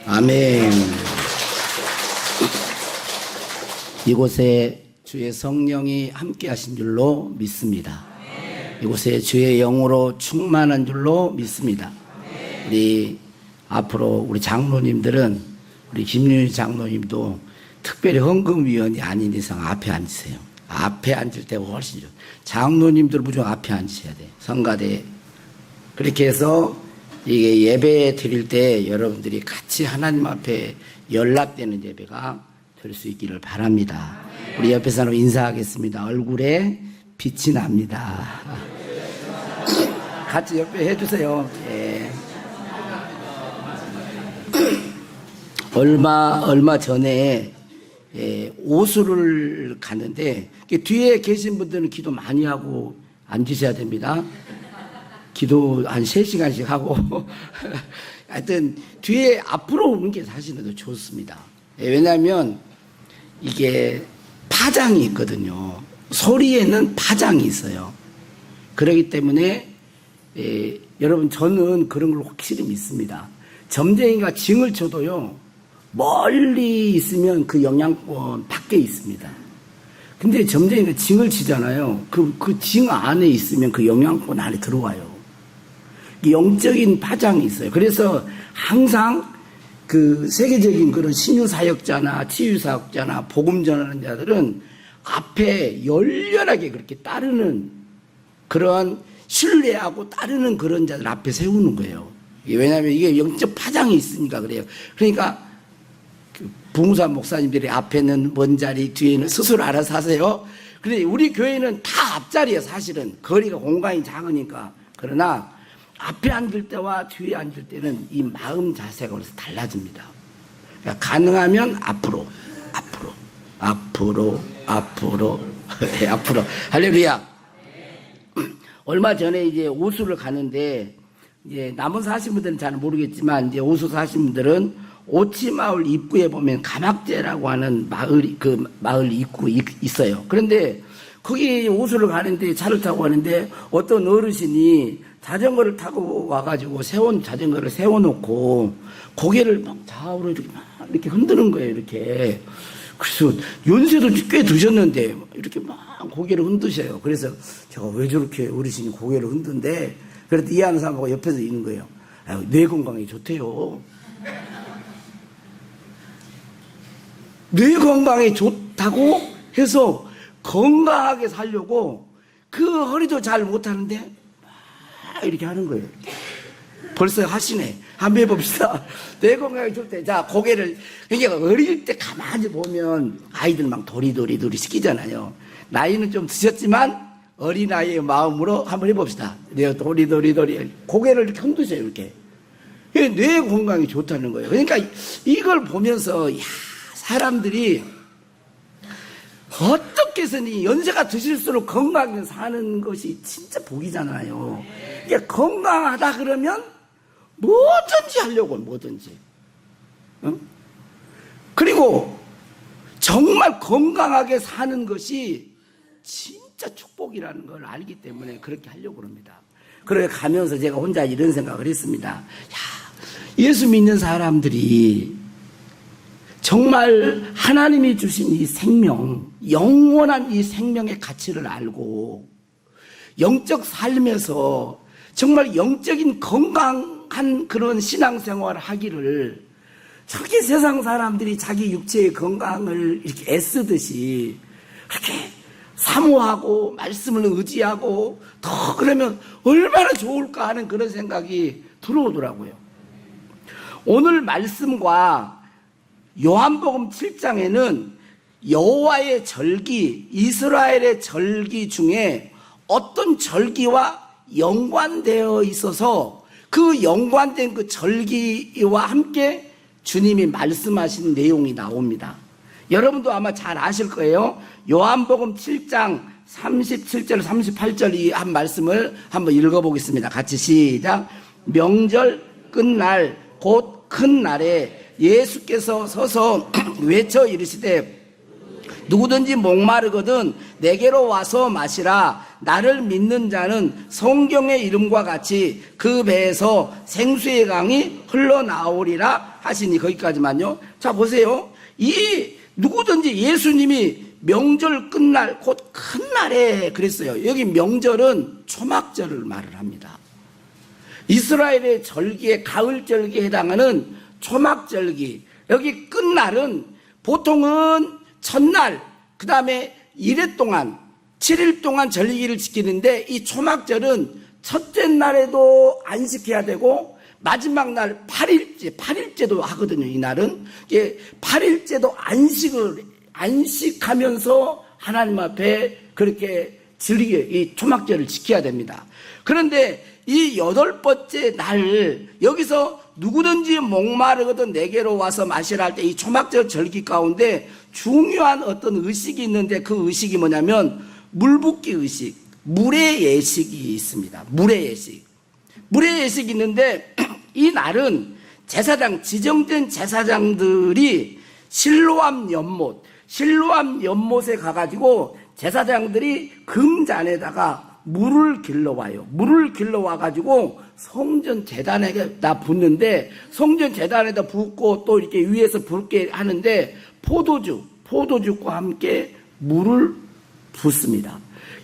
아멘. 이곳에 주의 성령이 함께 하신 줄로 믿습니다. 이곳에 주의 영으로 충만한 줄로 믿습니다. 우리 앞으로 우리 장로님들은 우리 김윤희 장로님도 특별히 헌금위원이 아닌 이상 앞에 앉으세요. 앞에 앉을 때가 훨씬 좋아요. 장로님들 무조건 앞에 앉으셔야 돼요. 성가대에. 그렇게 해서 이게 예배 드릴 때 여러분들이 같이 하나님 앞에 연락되는 예배가 될 수 있기를 바랍니다. 우리 옆에 사람 인사하겠습니다. 얼굴에 빛이 납니다. 같이 옆에 해주세요. 예. 얼마 전에 오수를 갔는데 뒤에 계신 분들은 기도 많이 하고 앉으셔야 됩니다. 기도 한 3시간씩 하고 하여튼 뒤에 앞으로 오는 게 사실은 더 좋습니다. 왜냐하면 이게 파장이 있거든요. 소리에는 파장이 있어요. 그렇기 때문에 여러분 저는 그런 걸 확실히 믿습니다. 점쟁이가 징을 쳐도요 멀리 있으면 그 영향권 밖에 있습니다. 근데 점쟁이가 징을 치잖아요. 그 징 안에 있으면 그 영향권 안에 들어와요. 영적인 파장이 있어요. 그래서 항상 그 세계적인 그런 신유사역자나 치유사역자나 복음 전하는 자들은 앞에 열렬하게 그렇게 따르는 그런 신뢰하고 따르는 그런 자들 앞에 세우는 거예요. 왜냐하면 이게 영적 파장이 있으니까 그래요. 그러니까 부무사 목사님들이 앞에는 먼 자리, 뒤에는 스스로 알아서 하세요. 그런데 우리 교회는 다 앞자리예요. 사실은 거리가 공간이 작으니까. 그러나 앞에 앉을 때와 뒤에 앉을 때는 이 마음 자세가 그래서 달라집니다. 그러니까 가능하면 앞으로 할렐루야. 얼마 전에 이제 오수를 가는데 이제 남원 사신 분들은 잘 모르겠지만 이제 오수 사신 분들은 오치마을 입구에 보면 가막제라고 하는 마을 입구 있어요. 그런데 거기 오수를 가는데 차를 타고 가는데 어떤 어르신이 자전거를 타고 와가지고 자전거를 세워놓고 고개를 막 좌우로 이렇게 흔드는 거예요. 이렇게. 그래서 연세도 꽤 드셨는데 이렇게 막 고개를 흔드셔요. 그래서 제가 왜 저렇게 어르신이 고개를 흔든데 그래도 이해하는 사람하고 옆에서 있는 거예요. 뇌 건강에 좋대요. 뇌 건강에 좋다고 해서 건강하게 살려고 그 허리도 잘 못하는데 이렇게 하는 거예요. 벌써 하시네. 한번 해봅시다. 뇌 건강에 좋을 때, 자, 고개를, 그러니까 어릴 때 가만히 보면 아이들 막 도리도리 시키잖아요. 나이는 좀 드셨지만 어린아이의 마음으로 한번 해봅시다. 도리도리. 고개를 이렇게 흔드세요, 이렇게. 뇌 건강이 좋다는 거예요. 그러니까 이걸 보면서, 사람들이 어떻게 해서니 연세가 드실수록 건강하게 사는 것이 진짜 복이잖아요. 그러니까 건강하다 그러면 뭐든지 하려고 뭐든지. 응? 그리고 정말 건강하게 사는 것이 진짜 축복이라는 걸 알기 때문에 그렇게 하려고 합니다. 그래 가면서 제가 혼자 이런 생각을 했습니다. 예수 믿는 사람들이 정말 하나님이 주신 이 생명, 영원한 이 생명의 가치를 알고 영적 삶에서 정말 영적인 건강한 그런 신앙생활을 하기를 저렇게 세상 사람들이 자기 육체의 건강을 이렇게 애쓰듯이 그렇게 사모하고 말씀을 의지하고 더 그러면 얼마나 좋을까 하는 그런 생각이 들어오더라고요. 오늘 말씀과 요한복음 7장에는 여호와의 절기, 이스라엘의 절기 중에 어떤 절기와 연관되어 있어서 그 연관된 그 절기와 함께 주님이 말씀하신 내용이 나옵니다. 여러분도 아마 잘 아실 거예요. 요한복음 7장 37절 38절 이 한 말씀을 한번 읽어보겠습니다. 같이 시작. 명절 끝날 곧 큰 날에 예수께서 서서 외쳐 이르시되 누구든지 목마르거든 내게로 와서 마시라. 나를 믿는 자는 성경의 이름과 같이 그 배에서 생수의 강이 흘러나오리라 하시니. 거기까지만요. 자, 보세요. 이 누구든지 예수님이 명절 끝날 곧 큰 날에 그랬어요. 여기 명절은 초막절을 말을 합니다. 이스라엘의 절기에 가을절기에 해당하는 초막절기. 여기 끝날은 보통은 첫날, 그 다음에 1회 동안 7일 동안 절기를 지키는데, 이 초막절은 첫째 날에도 안식해야 되고 마지막 날 8일째도 하거든요. 이 날은 8일째도 안식하면서 하나님 앞에 그렇게 즐기게 이 초막절을 지켜야 됩니다. 그런데 이 8번째 날, 여기서 누구든지 목마르거든 내게로 와서 마시라 할 때 이 초막절 절기 가운데 중요한 어떤 의식이 있는데, 그 의식이 뭐냐면 물붓기 의식, 물의 예식이 있습니다. 물의 예식. 물의 예식이 있는데, 이 날은 제사장, 지정된 제사장들이 실로암 연못에 가가지고 제사장들이 금잔에다가 물을 길러와요. 물을 길러와가지고 성전 제단에다 붓는데, 성전 제단에다 붓고 또 이렇게 위에서 붓게 하는데, 포도주과 함께 물을 붓습니다.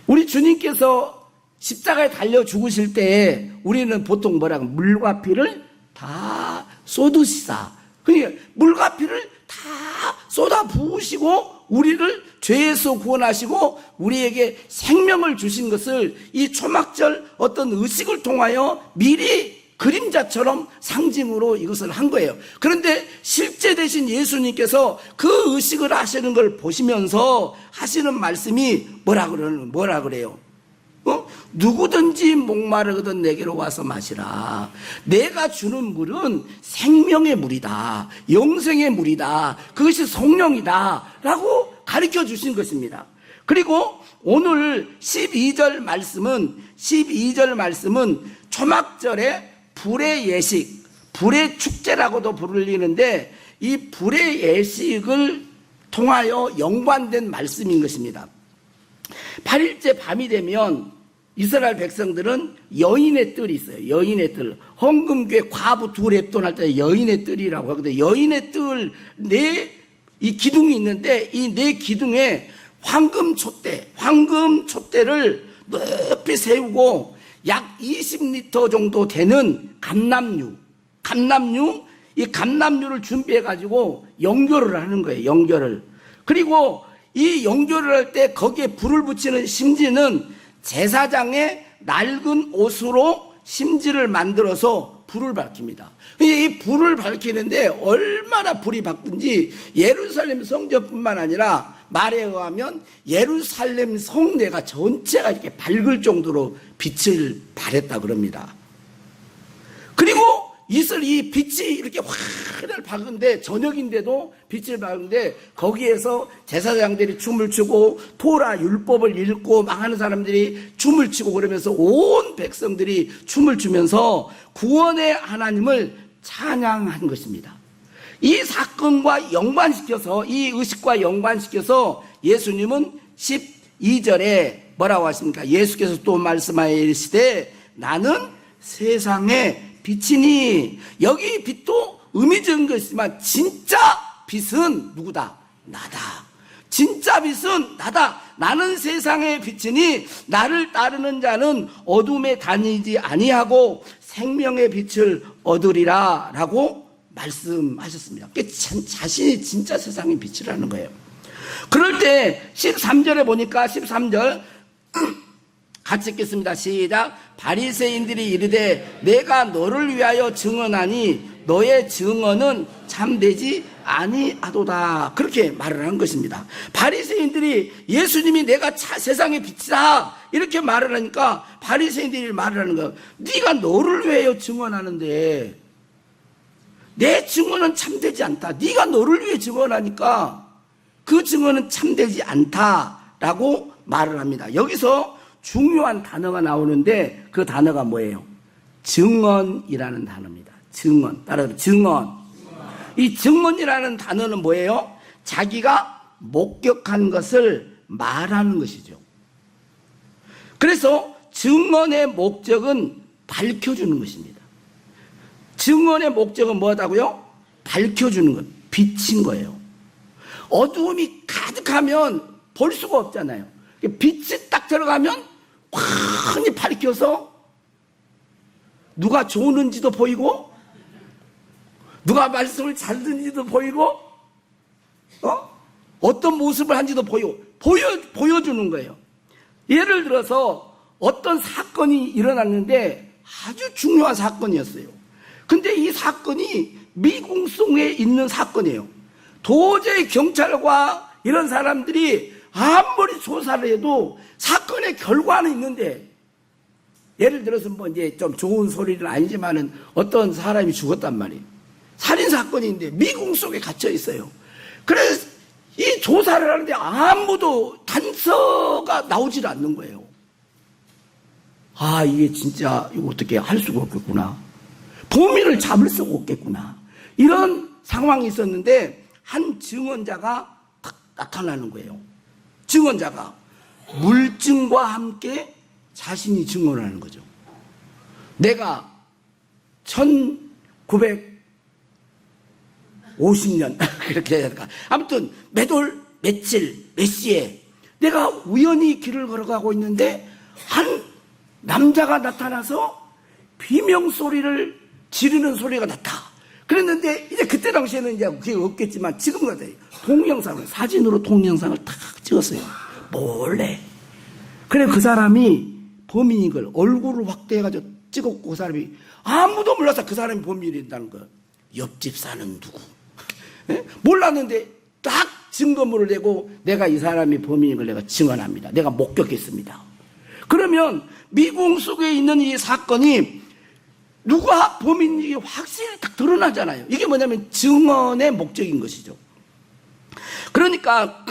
우리 주님께서 십자가에 달려 죽으실 때 우리는 보통 뭐라고, 물과 피를 다 쏟으시사. 그러니까 물과 피를 다 쏟아 부으시고 우리를 죄에서 구원하시고 우리에게 생명을 주신 것을 이 초막절 어떤 의식을 통하여 미리 그림자처럼 상징으로 이것을 한 거예요. 그런데 실제 되신 예수님께서 그 의식을 하시는 걸 보시면서 하시는 말씀이 뭐라 그래요? 누구든지 목마르거든 내게로 와서 마시라. 내가 주는 물은 생명의 물이다. 영생의 물이다. 그것이 성령이다. 라고 가르쳐 주신 것입니다. 그리고 오늘 12절 말씀은 초막절의 불의 예식, 불의 축제라고도 불리는데, 이 불의 예식을 통하여 연관된 말씀인 것입니다. 8일째 밤이 되면 이스라엘 백성들은 여인의 뜰이 있어요. 여인의 뜰. 헌금궤 과부 두 랩돈 할 때 여인의 뜰이라고 하거든요. 여인의 뜰 이 기둥이 있는데, 이 네 기둥에 황금 촛대를 높이 세우고 약 20리터 정도 되는 감람유, 이 감람유를 준비해 가지고 연결을 하는 거예요. 연결을. 그리고 이 연결을 할 때 거기에 불을 붙이는 심지는 제사장의 낡은 옷으로 심지를 만들어서 불을 밝힙니다. 이 불을 밝히는데 얼마나 불이 밝든지 예루살렘 성전뿐만 아니라 말에 의하면 예루살렘 성내가 전체가 이렇게 밝을 정도로 빛을 발했다 그럽니다. 그리고 이 빛이 이렇게 화를 밝은데, 저녁인데도 빛을 밝은데, 거기에서 제사장들이 춤을 추고 토라 율법을 읽고 막 하는 사람들이 춤을 추고 그러면서 온 백성들이 춤을 추면서 구원의 하나님을 찬양한 것입니다. 이 사건과 연관시켜서, 이 의식과 연관시켜서 예수님은 12절에 뭐라고 하십니까? 예수께서 또 말씀하여 이르시되 나는 세상의 빛이니. 여기 빛도 의미적인 것이지만 진짜 빛은 누구다? 나다. 진짜 빛은 나다. 나는 세상의 빛이니 나를 따르는 자는 어둠에 다니지 아니하고 생명의 빛을 얻으리라 라고 말씀하셨습니다. 자신이 진짜 세상의 빛이라는 거예요. 그럴 때 13절에 보니까 13절 같이 읽겠습니다. 시작. 바리새인들이 이르되 내가 너를 위하여 증언하니 너의 증언은 참되지 아니하도다. 그렇게 말을 한 것입니다. 바리새인들이 예수님이 내가 세상의 빛이다 이렇게 말을 하니까 바리새인들이 말을 하는 거예요. 네가 너를 위하여 증언하는데 내 증언은 참되지 않다. 네가 너를 위해 증언하니까 그 증언은 참되지 않다라고 말을 합니다. 여기서 중요한 단어가 나오는데 그 단어가 뭐예요? 증언이라는 단어입니다. 증언. 따라서 증언. 이 증언이라는 단어는 뭐예요? 자기가 목격한 것을 말하는 것이죠. 그래서 증언의 목적은 밝혀주는 것입니다. 증언의 목적은 뭐다고요? 밝혀주는 것, 비친 거예요. 어두움이 가득하면 볼 수가 없잖아요. 빛이 딱 들어가면 환히 밝혀서 누가 좋은지도 보이고 누가 말씀을 잘 듣는지도 보이고 어떤 모습을 한지도 보여주는 거예요. 예를 들어서 어떤 사건이 일어났는데 아주 중요한 사건이었어요. 근데 이 사건이 미궁성에 있는 사건이에요. 도저히 경찰과 이런 사람들이 아무리 조사를 해도 사건의 결과는 있는데, 예를 들어서 뭐 이제 좀 좋은 소리는 아니지만은 어떤 사람이 죽었단 말이에요. 살인사건인데 미궁 속에 갇혀 있어요. 그래서 이 조사를 하는데 아무도 단서가 나오질 않는 거예요. 아, 이게 진짜 이거 어떻게 할 수가 없겠구나. 범인을 잡을 수가 없겠구나. 이런 상황이 있었는데 한 증언자가 딱 나타나는 거예요. 증언자가 물증과 함께 자신이 증언을 하는 거죠. 내가 1950년 그렇게 해야 될까. 아무튼 몇 월 며칠 몇 시에 내가 우연히 길을 걸어가고 있는데 한 남자가 나타나서 비명소리를 지르는 소리가 났다. 그랬는데 이제 그때 당시에는 이제 그게 없겠지만 지금 같아요. 동영상을, 사진으로 동영상을 탁 찍었어요. 몰래. 그래 그 사람이 범인인 걸 얼굴을 확대해가지고 찍었고, 그 사람이 아무도 몰라서 그 사람이 범인이라는 거. 옆집 사는 누구? 몰랐는데 딱 증거물을 내고 내가 이 사람이 범인인 걸 내가 증언합니다. 내가 목격했습니다. 그러면 미궁 속에 있는 이 사건이 누가 범인인지 확실히 딱 드러나잖아요. 이게 뭐냐면 증언의 목적인 것이죠. 그러니까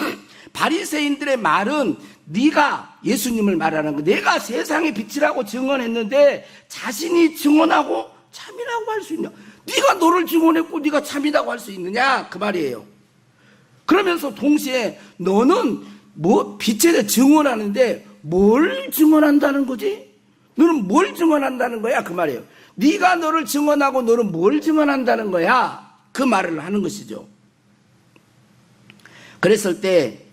바리새인들의 말은 네가 예수님을 말하는 거, 내가 세상의 빛이라고 증언했는데 자신이 증언하고 참이라고 할 수 있냐? 네가 너를 증언했고 네가 참이라고 할 수 있느냐? 그 말이에요. 그러면서 동시에 너는 뭐 빛에 대해 증언하는데 뭘 증언한다는 거지? 너는 뭘 증언한다는 거야? 그 말이에요. 네가 너를 증언하고 너는 뭘 증언한다는 거야? 그 말을 하는 것이죠. 그랬을 때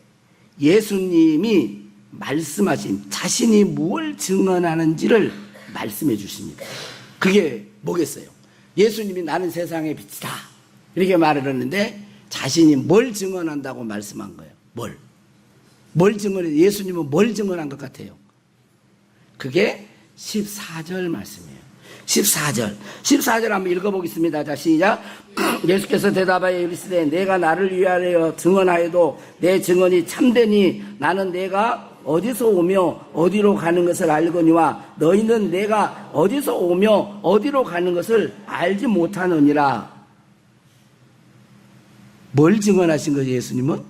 예수님이 말씀하신 자신이 뭘 증언하는지를 말씀해 주십니다. 그게 뭐겠어요? 예수님이 나는 세상의 빛이다 이렇게 말을 했는데 자신이 뭘 증언한다고 말씀한 거예요? 뭘 증언해? 예수님은 뭘 증언한 것 같아요? 그게 14절 말씀이에요. 14절 한번 읽어보겠습니다. 자, 시작. 예수께서 대답하여 이르시되 내가 나를 위하여 증언하여도 내 증언이 참되니 나는 내가 어디서 오며 어디로 가는 것을 알거니와 너희는 내가 어디서 오며 어디로 가는 것을 알지 못하느니라. 뭘 증언하신 거죠, 예수님은?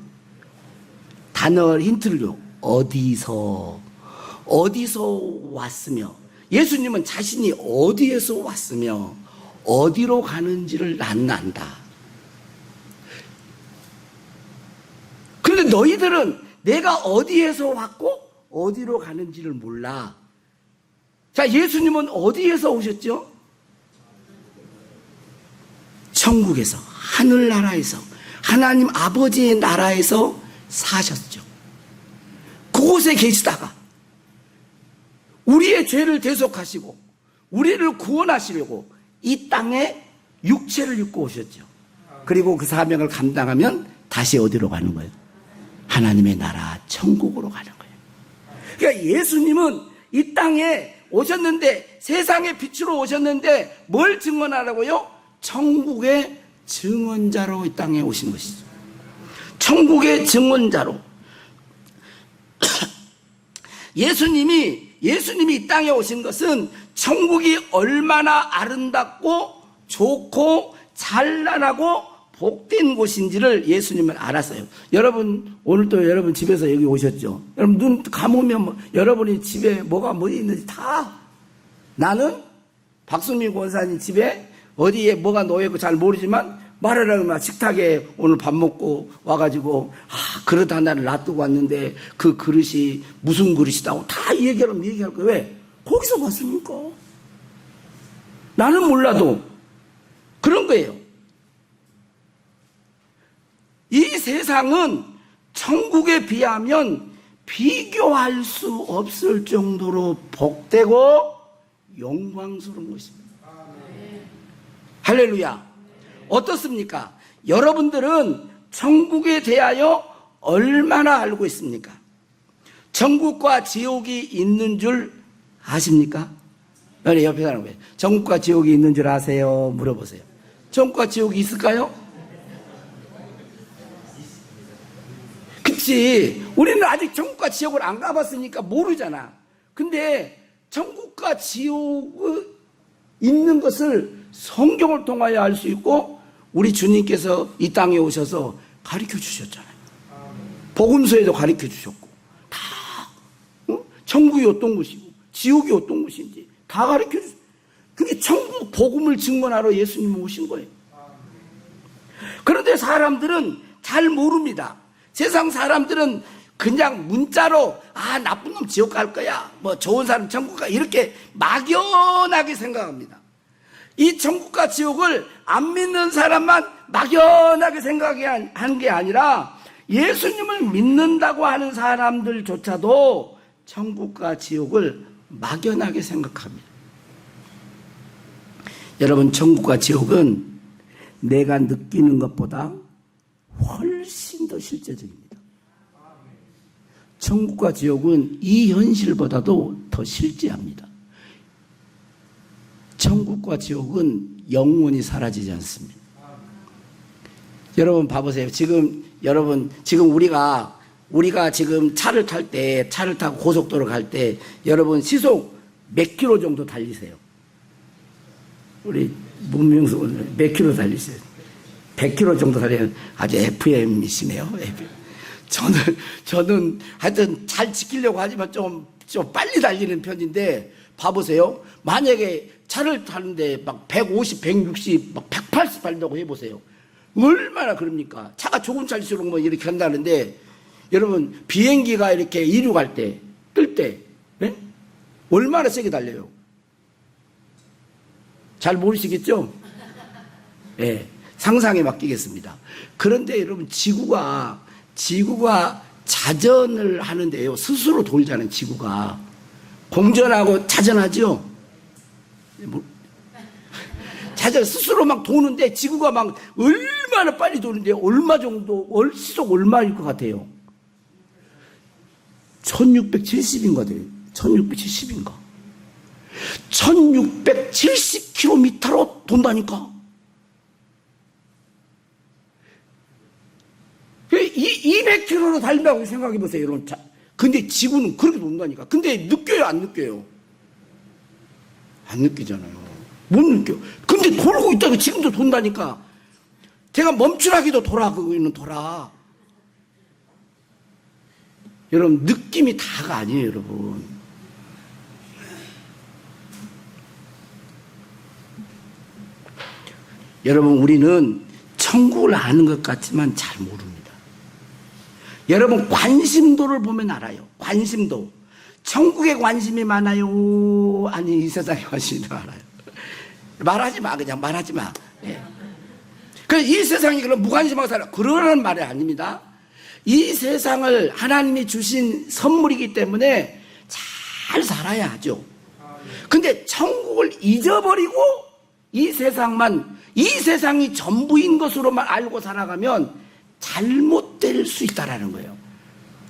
단어 힌트를 줘. 어디서 왔으며, 예수님은 자신이 어디에서 왔으며 어디로 가는지를 나는 안다. 그런데 너희들은 내가 어디에서 왔고 어디로 가는지를 몰라. 자, 예수님은 어디에서 오셨죠? 천국에서, 하늘나라에서, 하나님 아버지의 나라에서 사셨죠. 그곳에 계시다가 우리의 죄를 대속하시고 우리를 구원하시려고 이 땅에 육체를 입고 오셨죠. 그리고 그 사명을 감당하면 다시 어디로 가는 거예요? 하나님의 나라 천국으로 가는 거예요. 그러니까 예수님은 이 땅에 오셨는데, 세상의 빛으로 오셨는데 뭘 증언하라고요? 천국의 증언자로 이 땅에 오신 것이죠. 천국의 증언자로. 예수님이 이 땅에 오신 것은 천국이 얼마나 아름답고 좋고 찬란하고 복된 곳인지를 예수님은 알았어요. 여러분, 오늘도 여러분 집에서 여기 오셨죠? 여러분 눈 감으면 여러분이 집에 뭐가 있는지 다, 나는 박수미 권사님 집에 어디에 뭐가 놓여있고 잘 모르지만 말하라면 식탁에 오늘 밥 먹고 와가지고 그릇 하나를 놔두고 왔는데 그 그릇이 무슨 그릇이다고 다 얘기할 거예요. 왜? 거기서 봤으니까. 나는 몰라도 그런 거예요. 이 세상은 천국에 비하면 비교할 수 없을 정도로 복되고 영광스러운 것입니다. 할렐루야. 어떻습니까? 여러분들은 천국에 대하여 얼마나 알고 있습니까? 천국과 지옥이 있는 줄 아십니까? 옆에 사람 거예요. 천국과 지옥이 있는 줄 아세요? 물어보세요. 천국과 지옥이 있을까요? 그치. 우리는 아직 천국과 지옥을 안 가봤으니까 모르잖아. 근데 천국과 지옥이 있는 것을 성경을 통하여 알 수 있고 우리 주님께서 이 땅에 오셔서 가르쳐 주셨잖아요. 복음서에도 가르쳐 주셨고 다 천국이 어떤 곳이고 지옥이 어떤 곳인지 다 가르쳐 주셨어요. 그게 천국 복음을 증언하러 예수님 오신 거예요. 그런데 사람들은 잘 모릅니다. 세상 사람들은 그냥 문자로 나쁜 놈 지옥 갈 거야, 뭐 좋은 사람 천국 가, 이렇게 막연하게 생각합니다. 이 천국과 지옥을 안 믿는 사람만 막연하게 생각하는 게 아니라 예수님을 믿는다고 하는 사람들조차도 천국과 지옥을 막연하게 생각합니다. 여러분, 천국과 지옥은 내가 느끼는 것보다 훨씬 더 실제적입니다. 천국과 지옥은 이 현실보다도 더 실제합니다. 천국과 지옥은 영원히 사라지지 않습니다. 여러분 봐보세요. 지금 우리가 지금 차를 타고 고속도로 갈 때 여러분 시속 몇 킬로 정도 달리세요? 우리 문명수 몇 킬로 달리세요? 100킬로 정도 달리는 아주 FM이시네요. 저는 하여튼 잘 지키려고 하지만 좀 빨리 달리는 편인데 봐보세요. 만약에 차를 타는데 막 150, 160, 막 180 달린다고 해보세요. 얼마나 그럽니까? 차가 좋은 차일수록 뭐 이렇게 한다는데 여러분 비행기가 이렇게 이륙할 때, 뜰 때, 네? 얼마나 세게 달려요? 잘 모르시겠죠? 네, 상상에 맡기겠습니다. 그런데 여러분 지구가 자전을 하는데요. 스스로 돌잖아요. 지구가 공전하고 자전하죠. 자전 스스로 막 도는데 지구가 막 얼마나 빨리 도는데 얼마 정도 시속 얼마일 것 같아요? 1670인가 돼요. 1670인가. 1670km로 돈다니까. 200km로 달린다고 생각해 보세요, 여러분. 근데 지구는 그렇게 돈다니까. 근데 느껴요, 안 느껴요? 안 느끼잖아요. 못 느껴. 근데 돌고 있다고 지금도 돈다니까. 제가 멈추라기도 돌아. 여러분, 느낌이 다가 아니에요, 여러분. 여러분, 우리는 천국을 아는 것 같지만 잘 모릅니다. 여러분, 관심도를 보면 알아요. 관심도. 천국에 관심이 많아요? 아니, 이 세상에 관심이 더 많아요? 말하지 마, 그냥 말하지 마. 네. 그래서 이 세상이 그럼 무관심하게 살아. 그러는 말이 아닙니다. 이 세상을 하나님이 주신 선물이기 때문에 잘 살아야 하죠. 근데 천국을 잊어버리고 이 세상이 전부인 것으로만 알고 살아가면 잘못될 수 있다라는 거예요.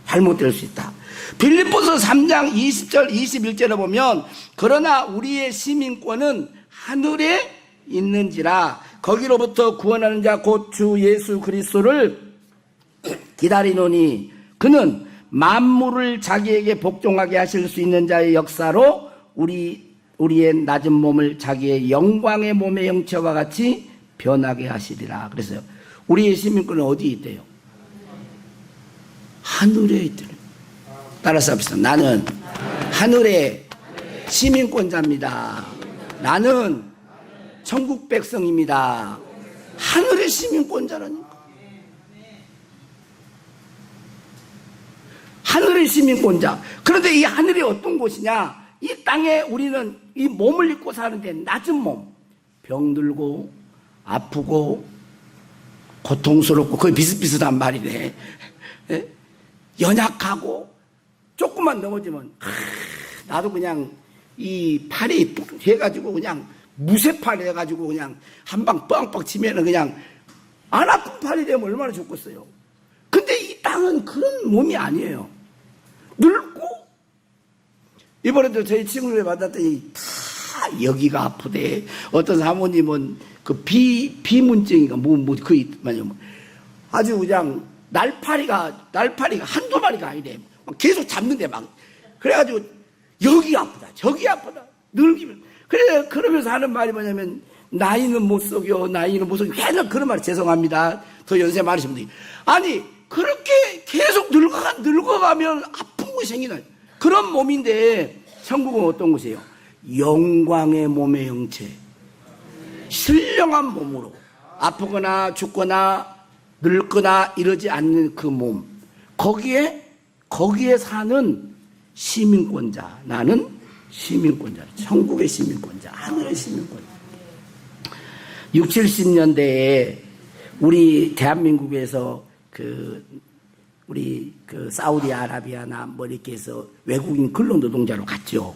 잘못될 수 있다. 빌립보서 3장 20절 21절에 보면 그러나 우리의 시민권은 하늘에 있는지라 거기로부터 구원하는 자 곧 주 예수 그리스도를 기다리노니 그는 만물을 자기에게 복종하게 하실 수 있는 자의 역사로 우리의 낮은 몸을 자기의 영광의 몸의 형체와 같이 변하게 하시리라. 그래서요. 우리의 시민권은 어디에 있대요? 하늘에 있대요. 따라서 합시다. 나는 하늘의 시민권자입니다. 나는 천국 백성입니다. 하늘의 시민권자라니까. 하늘의 시민권자. 그런데 이 하늘이 어떤 곳이냐? 이 땅에 우리는 이 몸을 입고 사는데 낮은 몸, 병들고 아프고 고통스럽고 거의 비슷비슷한 말이네. 예? 연약하고 조금만 넘어지면 나도 그냥 이 팔이 해가지고 그냥 무쇠팔 해가지고 그냥 한 방 뻥뻥 치면은 그냥 안 아픈 팔이 되면 얼마나 좋겠어요. 근데 이 땅은 그런 몸이 아니에요. 늙고 이번에도 저희 친구를 받았더니 다 여기가 아프대. 어떤 사모님은 그 비문증인가 아주 그냥 날파리가 한두 마리가 아니래. 막 계속 잡는데 막 그래가지고 여기 아프다 저기 아프다 늙으면 그래. 그러면서 하는 말이 뭐냐면 나이는 못 속여 계속 그런 말. 죄송합니다 더 연세 많으신 분들이. 아니 그렇게 계속 늙어가면 아픈 것이 생기는 그런 몸인데 천국은 어떤 곳이에요? 영광의 몸의 형체, 신령한 몸으로 아프거나 죽거나 늙거나 이러지 않는 그 몸, 거기에 사는 시민권자. 나는 시민권자, 천국의 시민권자, 하늘의 시민권자. 60, 70년대에 우리 대한민국에서 우리 사우디아라비아나 뭐 이렇게 해서 외국인 근로노동자로 갔죠.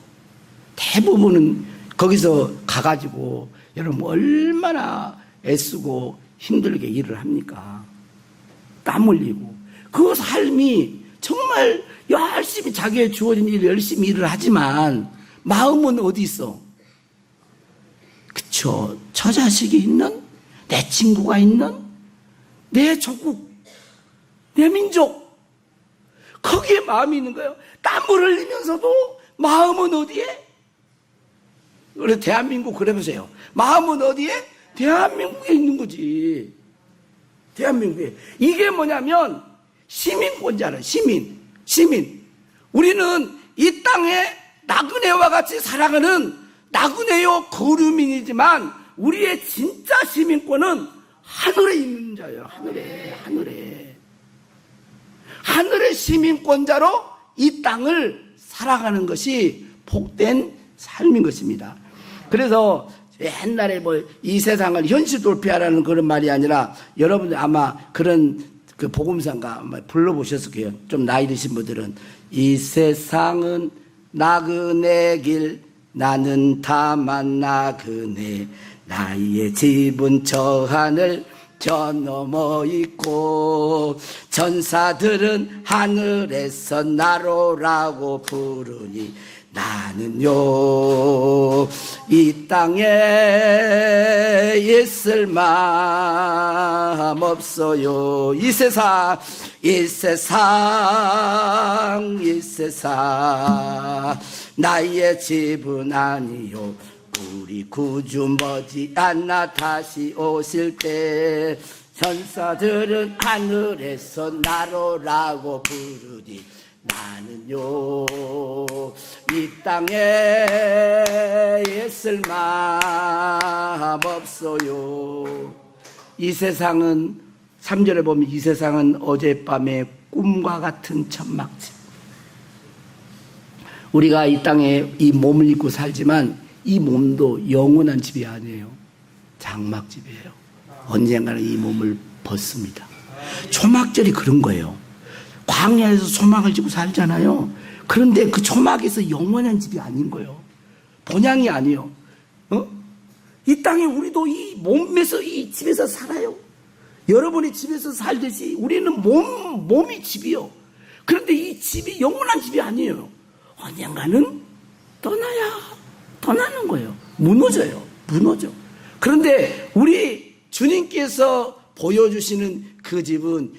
대부분은 거기서 가가지고 여러분 얼마나 애쓰고 힘들게 일을 합니까? 땀 흘리고. 그 삶이 정말 열심히 자기의 주어진 일을 열심히 일을 하지만 마음은 어디 있어? 그쵸. 저 자식이 있는, 내 친구가 있는, 내 조국, 내 민족, 거기에 마음이 있는 거예요. 땀을 흘리면서도 마음은 어디에? 우리 대한민국 그래 보세요. 마음은 어디에? 대한민국에 있는 거지. 대한민국에. 이게 뭐냐면 시민권자는 시민. 우리는 이 땅에 나그네와 같이 살아가는 나그네요 거류민이지만 우리의 진짜 시민권은 하늘에 있는 자예요. 하늘의 시민권자로 이 땅을 살아가는 것이 복된 삶인 것입니다. 그래서 옛날에 뭐 이 세상을 현실 돌파하라는 그런 말이 아니라 여러분들 아마 그런 그 복음상가 아마 불러보셨을 거예요. 좀 나이 드신 분들은 이 세상은 나그네 길 나는 다만 나그네 나의 집은 저 하늘 저 넘어 있고 천사들은 하늘에서 나로라고 부르니 나는요 이 땅에 있을 마음 없어요. 이 세상 나의 집은 아니요 우리 구주 머지않아 다시 오실 때 천사들은 하늘에서 나로라고 부르니 나는요 이 땅에 있을 마음 없어요. 이 세상은 3절에 보면 이 세상은 어젯밤의 꿈과 같은 천막집. 우리가 이 땅에 이 몸을 입고 살지만 이 몸도 영원한 집이 아니에요. 장막집이에요. 언젠가는 이 몸을 벗습니다. 초막절이 그런 거예요. 광야에서 초막을 지고 살잖아요. 그런데 그 초막에서 영원한 집이 아닌 거예요. 본향이 아니에요. 이 땅에 우리도 이 몸에서 이 집에서 살아요. 여러분이 집에서 살듯이 우리는 몸이 집이요. 그런데 이 집이 영원한 집이 아니에요. 언젠가는 떠나는 거예요. 무너져. 그런데 우리 주님께서 보여주시는 그 집은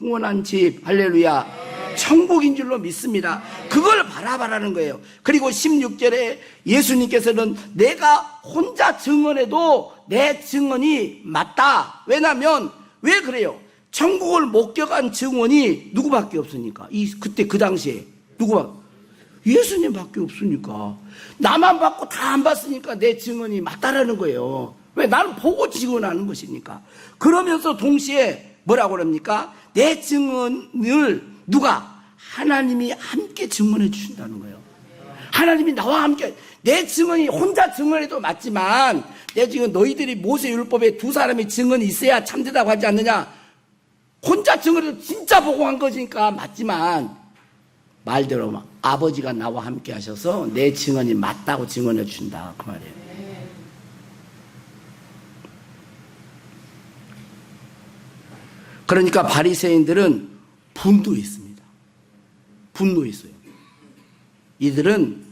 영원한 집, 할렐루야, 천국인 줄로 믿습니다. 그걸 바라바라는 거예요. 그리고 16절에 예수님께서는 내가 혼자 증언해도 내 증언이 맞다. 왜냐하면 왜 그래요? 천국을 목격한 증언이 누구밖에 없으니까. 그때 그 당시에 누구밖에? 예수님밖에 없으니까. 나만 받고 다 안 봤으니까 내 증언이 맞다라는 거예요. 왜? 나는 보고 증언하는 것이니까. 그러면서 동시에 뭐라고 그럽니까? 내 증언을 누가? 하나님이 함께 증언해 주신다는 거예요. 하나님이 나와 함께, 내 증언이 혼자 증언해도 맞지만, 내 지금 너희들이 모세율법에 두 사람의 증언이 있어야 참되다고 하지 않느냐. 혼자 증언해도 진짜 보고한 거니까 맞지만, 말대로 아버지가 나와 함께 하셔서 내 증언이 맞다고 증언해 준다, 그 말이에요. 그러니까 바리새인들은 분노했습니다. 분노했어요. 이들은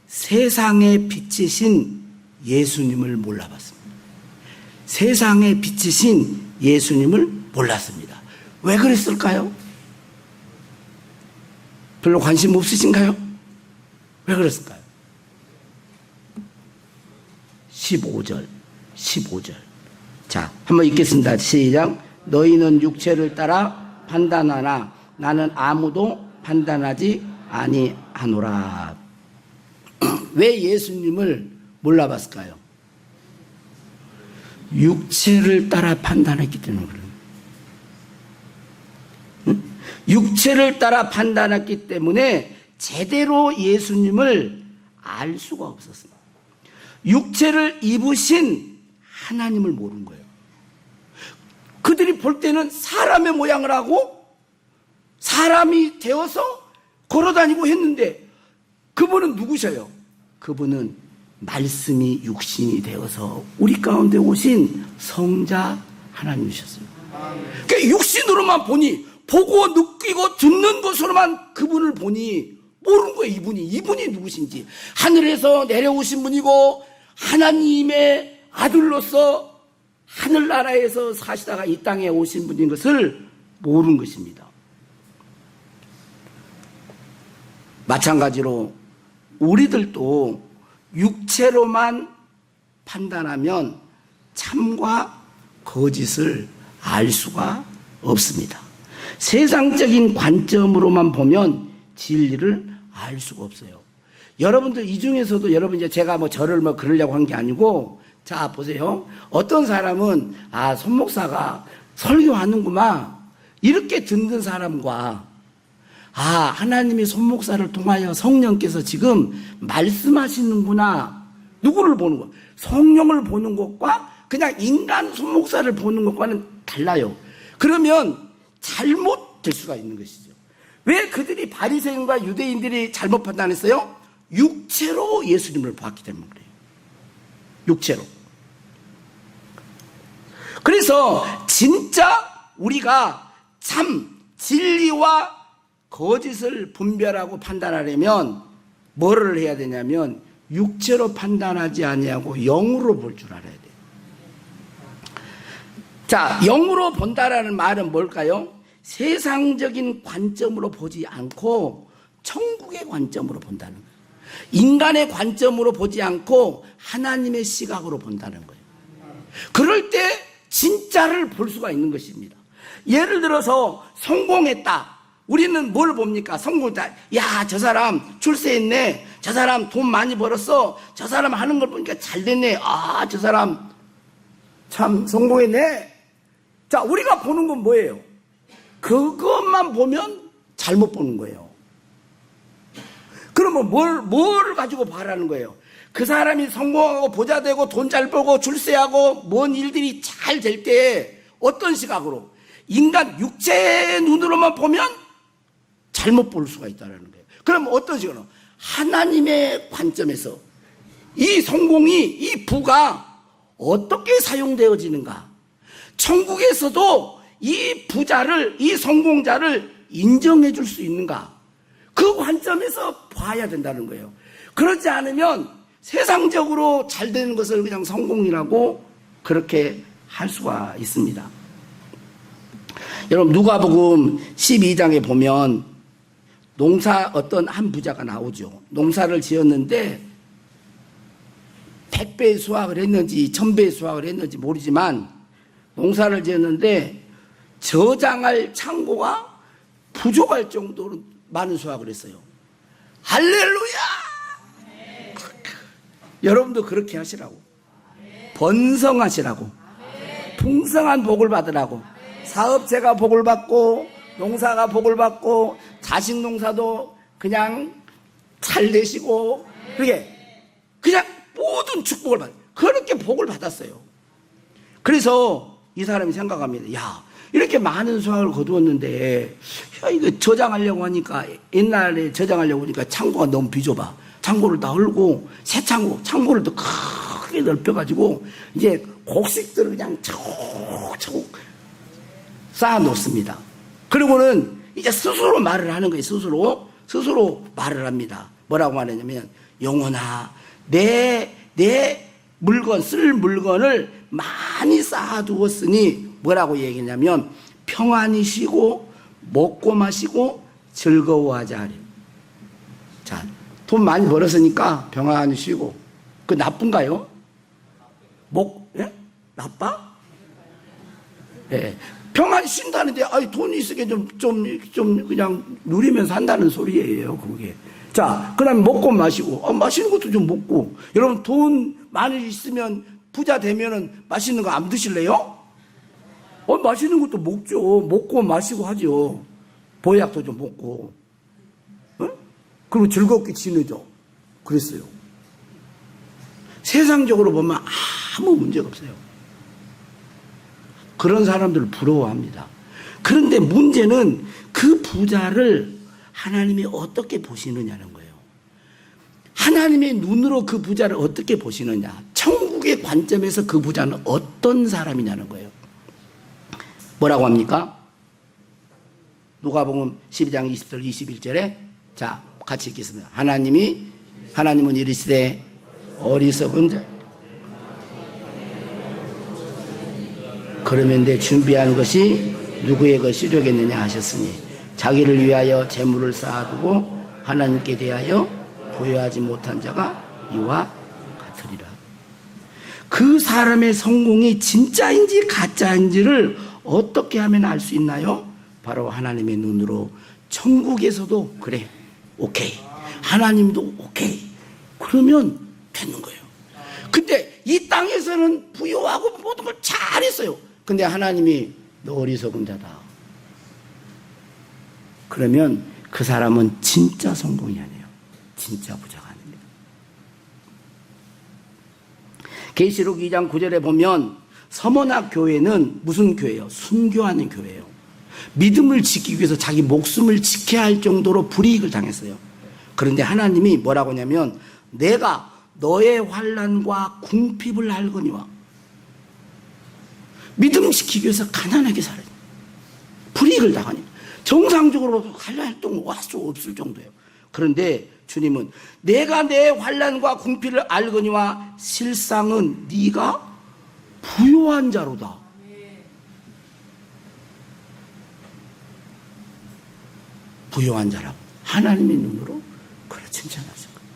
세상의 빛이신 예수님을 몰라봤습니다. 세상의 빛이신 예수님을 몰랐습니다. 왜 그랬을까요? 별로 관심 없으신가요? 왜 그랬을까요? 15절. 자, 한번 읽겠습니다. 시작. 너희는 육체를 따라 판단하나 나는 아무도 판단하지 아니하노라. 왜 예수님을 몰라봤을까요? 육체를 따라 판단했기 때문에 그래요. 응? 육체를 따라 판단했기 때문에 제대로 예수님을 알 수가 없었습니다. 육체를 입으신 하나님을 모르는 거예요. 그들이 볼 때는 사람의 모양을 하고 사람이 되어서 걸어다니고 했는데 그분은 누구셔요? 그분은 말씀이 육신이 되어서 우리 가운데 오신 성자 하나님이셨어요. 그러니까 육신으로만 보니, 보고 느끼고 듣는 것으로만 그분을 보니 모르는 거예요. 이분이 누구신지. 하늘에서 내려오신 분이고 하나님의 아들로서 하늘나라에서 사시다가 이 땅에 오신 분인 것을 모르는 것입니다. 마찬가지로 우리들도 육체로만 판단하면 참과 거짓을 알 수가 없습니다. 세상적인 관점으로만 보면 진리를 알 수가 없어요. 여러분들 이 중에서도 여러분 이제 제가 저를 그러려고 한 게 아니고, 자 보세요. 어떤 사람은 손 목사가 설교하는구만 이렇게 듣는 사람과 하나님이 손 목사를 통하여 성령께서 지금 말씀하시는구나, 누구를 보는 거야? 성령을 보는 것과 그냥 인간 손 목사를 보는 것과는 달라요. 그러면 잘못될 수가 있는 것이죠. 왜 그들이 바리새인과 유대인들이 잘못 판단했어요? 육체로 예수님을 봤기 때문에 그래요. 육체로. 그래서 진짜 우리가 참 진리와 거짓을 분별하고 판단하려면 뭐를 해야 되냐면 육체로 판단하지 아니하고 영으로 볼 줄 알아야 돼요. 자, 영으로 본다라는 말은 뭘까요? 세상적인 관점으로 보지 않고 천국의 관점으로 본다는 거예요. 인간의 관점으로 보지 않고 하나님의 시각으로 본다는 거예요. 그럴 때 진짜를 볼 수가 있는 것입니다. 예를 들어서 성공했다. 우리는 뭘 봅니까? 성공했다. 야, 저 사람 출세했네. 저 사람 돈 많이 벌었어. 저 사람 하는 걸 보니까 잘 됐네. 저 사람 참 성공했네. 자, 우리가 보는 건 뭐예요? 그것만 보면 잘못 보는 거예요. 그러면 뭘 가지고 바라는 거예요? 그 사람이 성공하고 보자 되고 돈 잘 벌고 출세하고 뭔 일들이 잘 될 때 어떤 시각으로? 인간 육체의 눈으로만 보면 잘못 볼 수가 있다는 거예요. 그럼 어떤 식으로? 하나님의 관점에서 이 성공이, 이 부가 어떻게 사용되어지는가? 천국에서도 이 부자를, 이 성공자를 인정해 줄 수 있는가? 그 관점에서 봐야 된다는 거예요. 그렇지 않으면 세상적으로 잘 되는 것을 그냥 성공이라고 그렇게 할 수가 있습니다. 여러분, 누가복음 12장에 보면 어떤 한 부자가 나오죠. 농사를 지었는데 100배 수확을 했는지 1000배 수확을 했는지 모르지만 농사를 지었는데 저장할 창고가 부족할 정도로 많은 수확을 했어요. 할렐루야! 여러분도 그렇게 하시라고. 번성하시라고. 풍성한 복을 받으라고. 사업체가 복을 받고, 농사가 복을 받고, 자식 농사도 그냥 잘 되시고, 그렇게 그냥 모든 축복을 그렇게 복을 받았어요. 그래서 이 사람이 생각합니다. 야, 이렇게 많은 수확을 거두었는데, 야, 이거 저장하려고 하니까, 옛날에 저장하려고 하니까 창고가 너무 비좁아. 창고를 다 헐고, 새 창고를 더 크게 넓혀가지고, 이제 곡식들을 그냥 차곡차곡 쌓아 놓습니다. 그리고는 이제 스스로 말을 하는 거예요. 스스로 말을 합니다. 뭐라고 말하냐면, 영혼아, 내 물건, 쓸 물건을 많이 쌓아두었으니 뭐라고 얘기했냐면 평안히 쉬고 먹고 마시고 즐거워하자 하래요. 자, 돈 많이 벌었으니까 평안히 쉬고. 그 나쁜가요? 예? 나빠? 예. 평안히 쉰다는데 돈이 있으게 좀 그냥 누리면서 한다는 소리예요, 그게. 자, 그 다음에 먹고 마시고, 맛있는 것도 좀 먹고. 여러분, 돈 많이 있으면, 부자 되면은 맛있는 거 안 드실래요? 맛있는 것도 먹죠. 먹고 마시고 하죠. 보약도 좀 먹고. 응? 그리고 즐겁게 지내죠. 그랬어요. 세상적으로 보면 아무 문제가 없어요. 그런 사람들을 부러워합니다. 그런데 문제는 그 부자를 하나님이 어떻게 보시느냐는 거예요. 하나님의 눈으로 그 부자를 어떻게 보시느냐. 천국의 관점에서 그 부자는 어떤 사람이냐는 거예요. 뭐라고 합니까? 누가복음 12장 20절 21절에 자, 같이 읽겠습니다. 하나님은 이르시되 어리석은 자 그러면 내 준비한 것이 누구의 것이 되겠느냐 하셨으니 자기를 위하여 재물을 쌓아두고 하나님께 대하여 부여하지 못한 자가 이와 같으리라. 그 사람의 성공이 진짜인지 가짜인지를 어떻게 하면 알 수 있나요? 바로 하나님의 눈으로 천국에서도 그래, 오케이, 하나님도 오케이, 그러면 되는 거예요. 근데 이 땅에서는 부유하고 모든 걸 잘했어요. 근데 하나님이 너 어리석은 자다. 그러면 그 사람은 진짜 성공이 아니에요. 진짜 부자가 아닙니다. 계시록 2장 9절에 보면 서머나 교회는 무슨 교회예요? 순교하는 교회예요. 믿음을 지키기 위해서 자기 목숨을 지켜야 할 정도로 불이익을 당했어요. 그런데 하나님이 뭐라고 하냐면 내가 너의 환난과 궁핍을 알거니와. 믿음 지키기 위해서 가난하게 살아요. 불이익을 당하니까. 정상적으로 활동을 할 수 없을 정도예요. 그런데 주님은 내가 내 환난과 궁핍을 알거니와 실상은 네가 부요한 자로다. 부요한 자라고 하나님의 눈으로 그래 칭찬하신 거예요.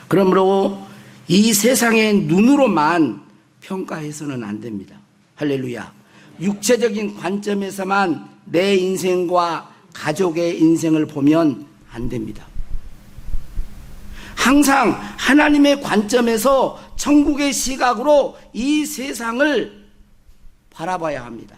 그러므로 이 세상의 눈으로만 평가해서는 안 됩니다. 할렐루야. 육체적인 관점에서만 내 인생과 가족의 인생을 보면 안 됩니다. 항상 하나님의 관점에서 천국의 시각으로 이 세상을 바라봐야 합니다.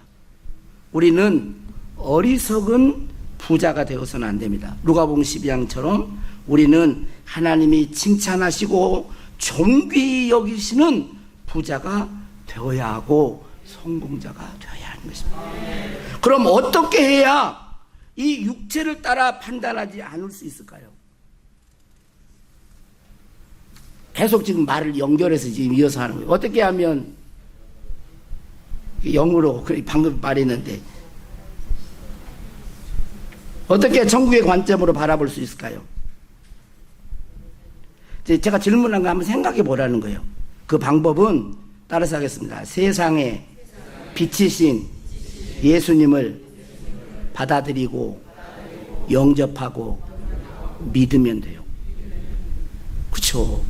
우리는 어리석은 부자가 되어서는 안 됩니다. 누가복음 12장처럼 우리는 하나님이 칭찬하시고 존귀히 여기시는 부자가 되어야 하고 성공자가 되어야 하는 것입니다. 그럼 어떻게 해야 이 육체를 따라 판단하지 않을 수 있을까요? 계속 지금 말을 연결해서 지금 이어서 하는 거예요. 어떻게 하면 영으로 방금 말했는데 어떻게 천국의 관점으로 바라볼 수 있을까요? 제가 질문한 거 한번 생각해 보라는 거예요. 그 방법은 따라서 하겠습니다. 세상에 빛이신 예수님을 받아들이고 영접하고 믿으면 돼요. 그렇죠?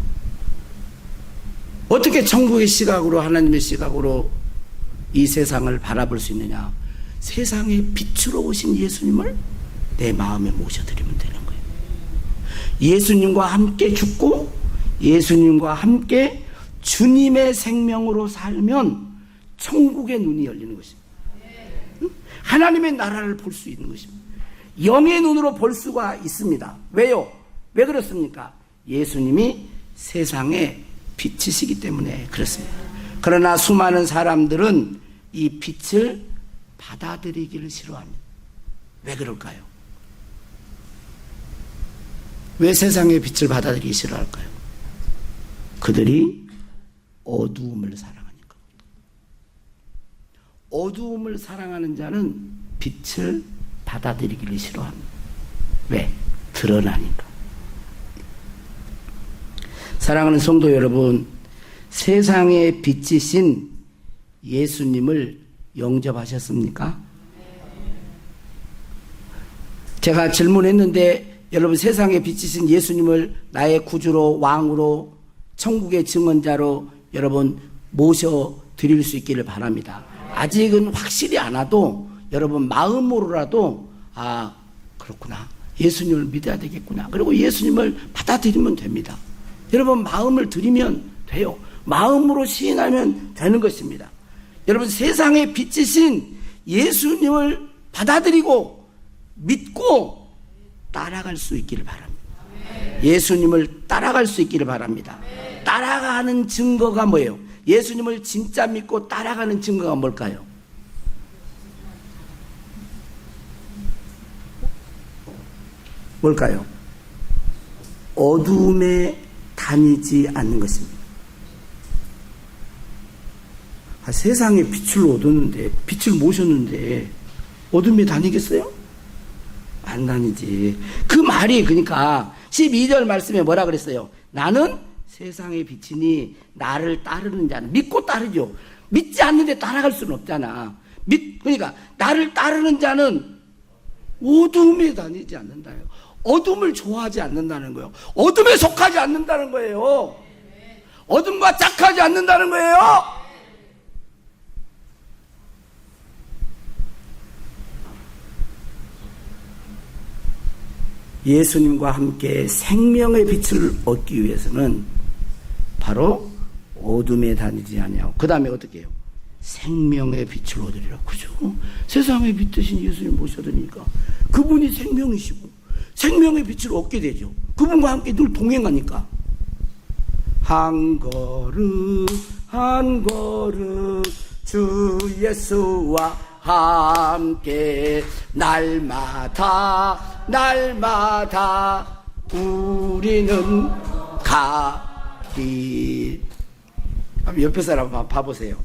어떻게 천국의 시각으로 하나님의 시각으로 이 세상을 바라볼 수 있느냐? 세상의 빛으로 오신 예수님을 내 마음에 모셔드리면 되는 거예요. 예수님과 함께 죽고 예수님과 함께 주님의 생명으로 살면 천국의 눈이 열리는 것입니다. 하나님의 나라를 볼 수 있는 것입니다. 영의 눈으로 볼 수가 있습니다. 왜요? 왜 그렇습니까? 예수님이 세상의 빛이시기 때문에 그렇습니다. 그러나 수많은 사람들은 이 빛을 받아들이기를 싫어합니다. 왜 그럴까요? 왜 세상의 빛을 받아들이기 싫어할까요? 그들이 어두움을 사랑하니까. 어두움을 사랑하는 자는 빛을 받아들이기를 싫어합니다. 왜? 드러나니까. 사랑하는 성도 여러분, 세상의 빛이신 예수님을 영접하셨습니까? 제가 질문했는데 여러분, 세상의 빛이신 예수님을 나의 구주로, 왕으로, 천국의 증언자로 여러분 모셔드릴 수 있기를 바랍니다. 아직은 확실히 않아도 여러분 마음으로라도 그렇구나, 예수님을 믿어야 되겠구나, 그리고 예수님을 받아들이면 됩니다. 여러분 마음을 들이면 돼요. 마음으로 시인하면 되는 것입니다. 여러분, 세상의 빛이신 예수님을 받아들이고 믿고 따라갈 수 있기를 바랍니다. 예수님을 따라갈 수 있기를 바랍니다. 따라가는 증거가 뭐예요? 예수님을 진짜 믿고 따라가는 증거가 뭘까요? 뭘까요? 어두움에 다니지 않는 것입니다. 세상에 빛을 얻었는데, 빛을 모셨는데 어둠에 다니겠어요? 안 다니지. 그 말이, 그러니까 12절 말씀에 뭐라 그랬어요? 나는 세상의 빛이니 나를 따르는 자는, 믿고 따르죠. 믿지 않는데 따라갈 수는 없잖아. 그러니까 나를 따르는 자는 어둠에 다니지 않는다요. 어둠을 좋아하지 않는다는 거예요. 어둠에 속하지 않는다는 거예요. 어둠과 짝하지 않는다는 거예요. 예수님과 함께 생명의 빛을 얻기 위해서는 바로 어둠에 다니지 아니하고, 그 다음에 어떻게 해요? 생명의 빛을 얻으리라. 그죠? 세상의 빛 대신 예수님 모셔드리니까 그분이 생명이시고 생명의 빛을 얻게 되죠. 그분과 함께 늘 동행하니까. 한 걸음 한 걸음 주 예수와 함께 날마다 우리는 가리. 옆에 사람 한번 봐보세요.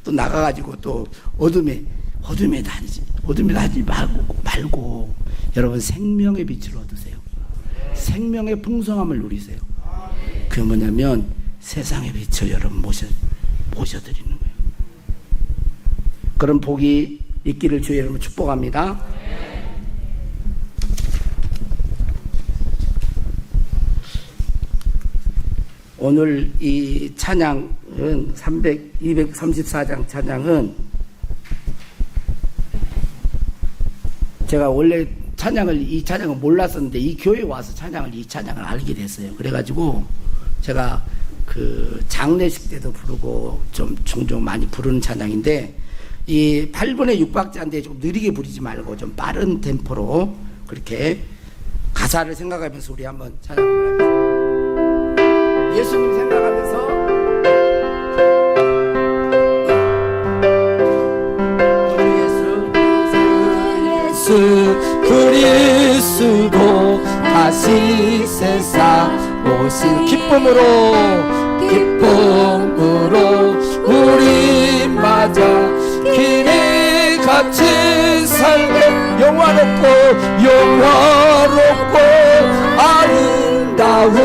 또 나가가지고 또 어둠에 다니지 말고 여러분 생명의 빛을 얻으세요. 생명의 풍성함을 누리세요. 그게 뭐냐면 세상의 빛을 여러분 모셔드리는 거예요. 그런 복이 있기를 주의 이름으로 축복합니다. 오늘 이 찬양은 234장 찬양은 제가 원래 이 찬양을 몰랐었는데 이 교회에 와서 이 찬양을 알게 됐어요. 그래가지고 제가 그 장례식 때도 부르고 좀 종종 많이 부르는 찬양인데, 이 8분의 6박자인데 좀 느리게 부르지 말고 좀 빠른 템포로 그렇게 가사를 생각하면서 우리 한번 찬양을 하겠습니다. 예수님 생각하면서 예수 그리스도 다시 세상 오신 기쁨으로 우리 맞아 길이 같이 살게 영화롭고 아름다운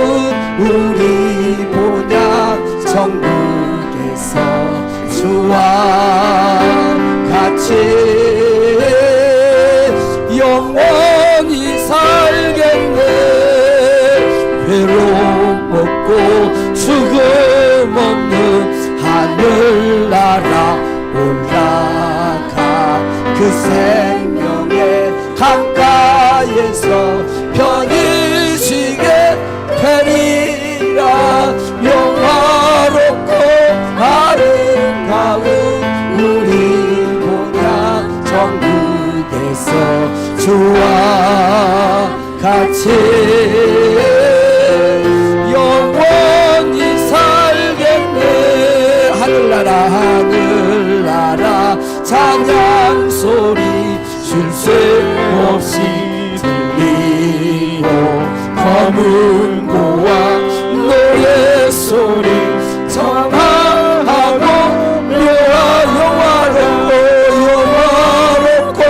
우리 보냐 천국에서 주와 같이 영원히 살겠네. 괴로움 없고 죽음 없는 하늘나라 올라가 그 생명의 강가에서 편히 쉬게 되리라. 영화롭고 아름다운 우리 보냐 천국 주와 같이 영원히 살겠네. 하늘나라 하늘나라 찬양 소리 쉴 새 없이 들리고 검은 고와 노래 소리 정하고 영화롭고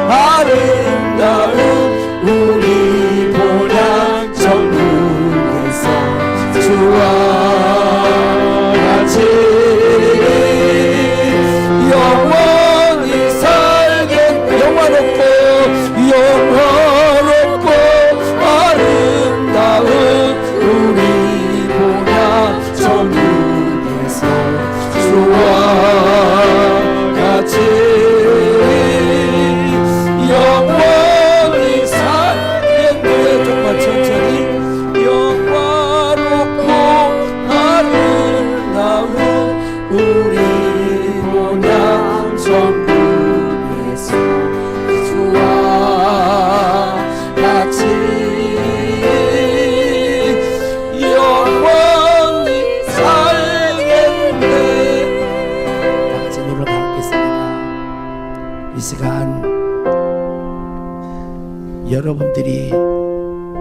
아름다운 우리 본향 천국에서 주와 같이 영원히 살겠네. 영화롭고 아름다운 우리 본향 천국에서 주와 같이 영원히 살겠네. 정말 천천히 영화롭고 아름다운 우리 본향 천국에서 주와 같이 영원히 살겠네. 다 같이 눈을 감겠습니다. 이 시간 여러분들이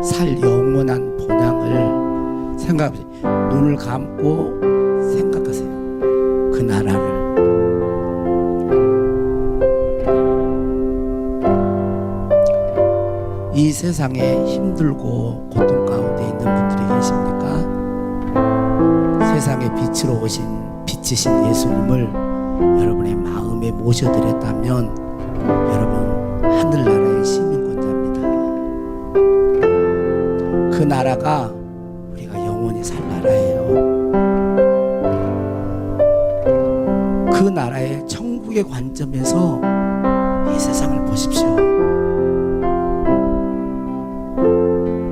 살 영원한 본향을 생각하세요. 눈을 감고 생각하세요. 그 나라를. 이 세상에 힘들고 고통 가운데 있는 분들이 계십니까? 세상의 빛으로 오신 빛이신 예수님을 여러분의 마음에 모셔드렸다면 여러분 하늘나라의 시민권자입니다. 그 나라가 우리가 영원히 살 나라예요. 그 나라의 천국의 관점에서 이 세상을 보십시오.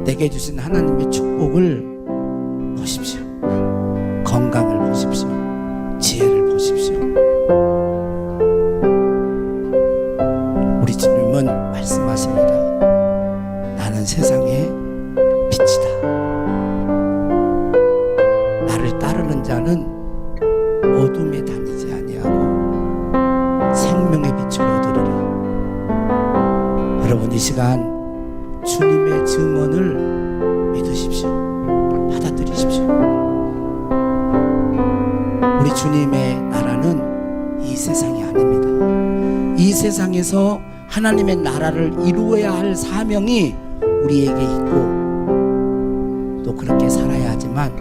내게 주신 하나님의 축복을 보십시오. 건강을 보십시오. 지혜를 보십시오. 우리 주님은 말씀하십니다. 나는 세상의 빛이다. 나를 따르는 자는 어둠에 다니지 아니하고 생명의 빛을 얻으리라. 여러분 이 시간 주님의 증언을 믿으십시오. 받아들이십시오. 우리 주님의 나라는 이 세상이 아닙니다. 이 세상에서 하나님의 나라를 이루어야 할 사명이 우리에게 있고 또 그렇게 살아야 하지만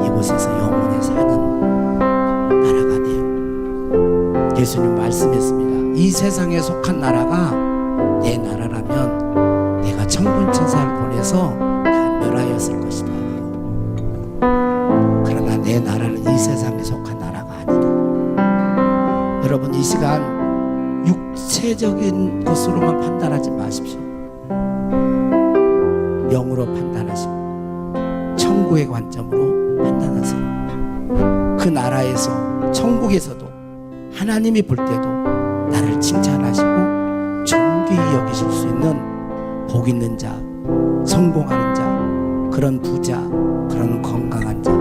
이곳에서 영원히 사는 나라가 돼요. 예수님 말씀했습니다. 이 세상에 속한 나라가 내 나라라면 내가 천군천사를 보내서 다 멸하였을 것이다. 그러나 내 나라는 이 세상에 속한 나라가 아니다. 여러분 이 시간 육체적인 것으로만 판단하지 마십시오. 영으로 판단하시고 천국의 관점으로 판단하세요. 그 나라에서 천국에서도 하나님이 볼 때도 나를 칭찬하시고 존귀히 여기실 수 있는 복 있는 자, 성공하는 자, 그런 부자, 그런 건강한 자,